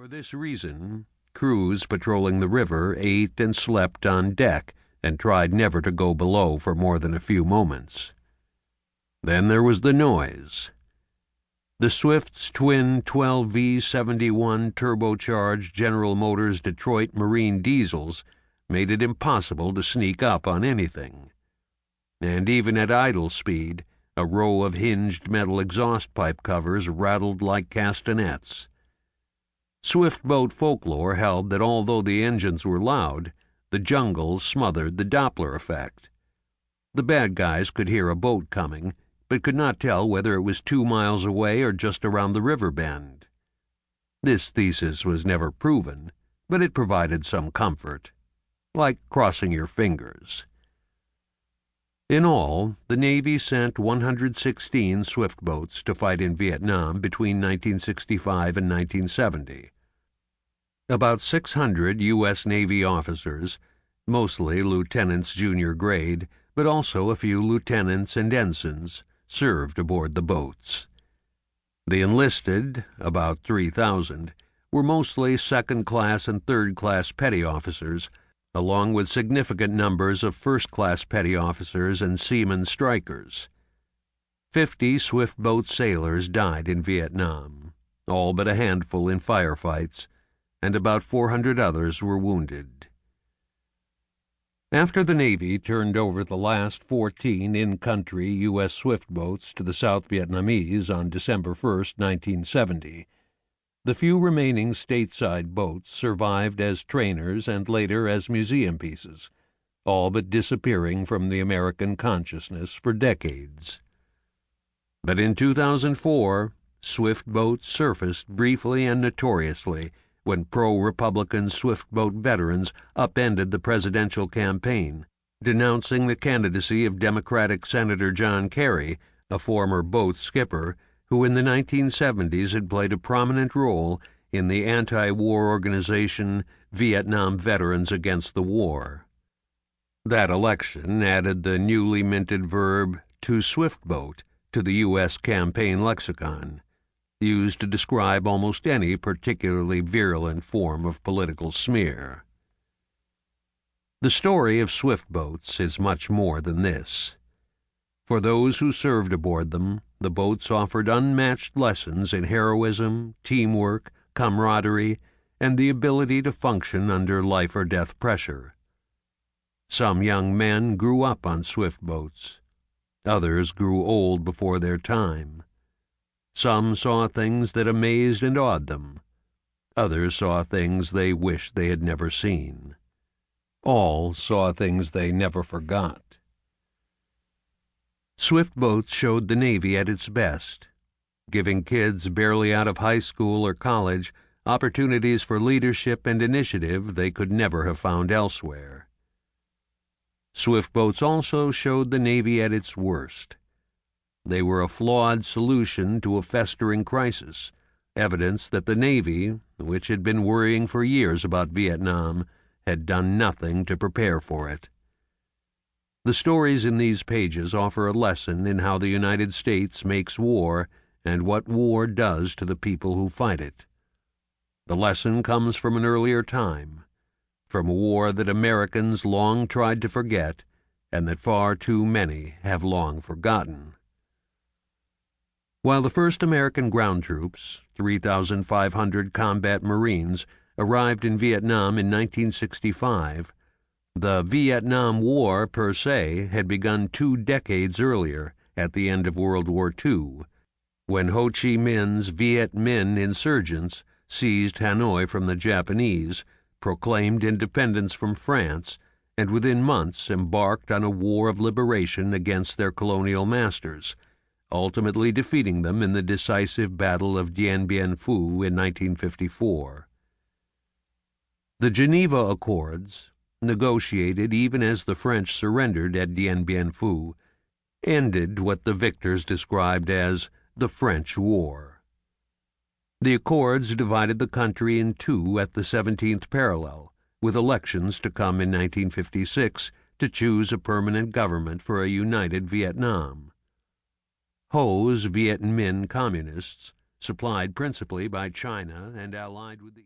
For this reason, crews patrolling the river ate and slept on deck and tried never to go below for more than a few moments. Then there was the noise. The Swift's twin 12V71 turbocharged General Motors Detroit Marine diesels made it impossible to sneak up on anything. And even at idle speed, a row of hinged metal exhaust pipe covers rattled like castanets. Swift boat folklore held that although the engines were loud, the jungle smothered the Doppler effect. The bad guys could hear a boat coming, but could not tell whether it was 2 miles away or just around the river bend. This thesis was never proven, but it provided some comfort, like crossing your fingers. In all, the Navy sent 116 Swift boats to fight in Vietnam between 1965 and 1970. About 600 U.S. Navy officers, mostly lieutenants junior grade, but also a few lieutenants and ensigns, served aboard the boats. The enlisted, about 3,000, were mostly second-class and third-class petty officers, along with significant numbers of first-class petty officers and seaman strikers. 50 Swift boat sailors died in Vietnam, all but a handful in firefights, and about 400 others were wounded. After the Navy turned over the last 14 in-country U.S. Swift boats to the South Vietnamese on December 1, 1970, the few remaining stateside boats survived as trainers and later as museum pieces, all but disappearing from the American consciousness for decades. But in 2004, Swift boats surfaced briefly and notoriously when pro-Republican Swift boat veterans upended the presidential campaign, denouncing the candidacy of Democratic Senator John Kerry, a former boat skipper, who in the 1970s had played a prominent role in the anti-war organization Vietnam Veterans Against the War. That election added the newly minted verb "to swift boat" to the U.S. campaign lexicon, used to describe almost any particularly virulent form of political smear. The story of Swift boats is much more than this. For those who served aboard them, the boats offered unmatched lessons in heroism, teamwork, camaraderie, and the ability to function under life-or-death pressure. Some young men grew up on Swift boats. Others grew old before their time. Some saw things that amazed and awed them. Others saw things they wished they had never seen. All saw things they never forgot. Swift boats showed the Navy at its best, giving kids barely out of high school or college opportunities for leadership and initiative they could never have found elsewhere. Swift boats also showed the Navy at its worst. They were a flawed solution to a festering crisis, evidence that the Navy, which had been worrying for years about Vietnam, had done nothing to prepare for it. The stories in these pages offer a lesson in how the United States makes war and what war does to the people who fight it. The lesson comes from an earlier time, from a war that Americans long tried to forget and that far too many have long forgotten. While the first American ground troops, 3,500 combat Marines, arrived in Vietnam in 1965, the Vietnam War per se had begun 2 decades earlier, at the end of World War II, when Ho Chi Minh's Viet Minh insurgents seized Hanoi from the Japanese, proclaimed independence from France, and within months embarked on a war of liberation against their colonial masters, ultimately defeating them in the decisive Battle of Dien Bien Phu in 1954. The Geneva Accords, negotiated even as the French surrendered at Dien Bien Phu, ended what the victors described as the French War. The accords divided the country in 2 at the 17th parallel, with elections to come in 1956 to choose a permanent government for a united Vietnam. Ho's Viet Minh Communists, supplied principally by China and allied with the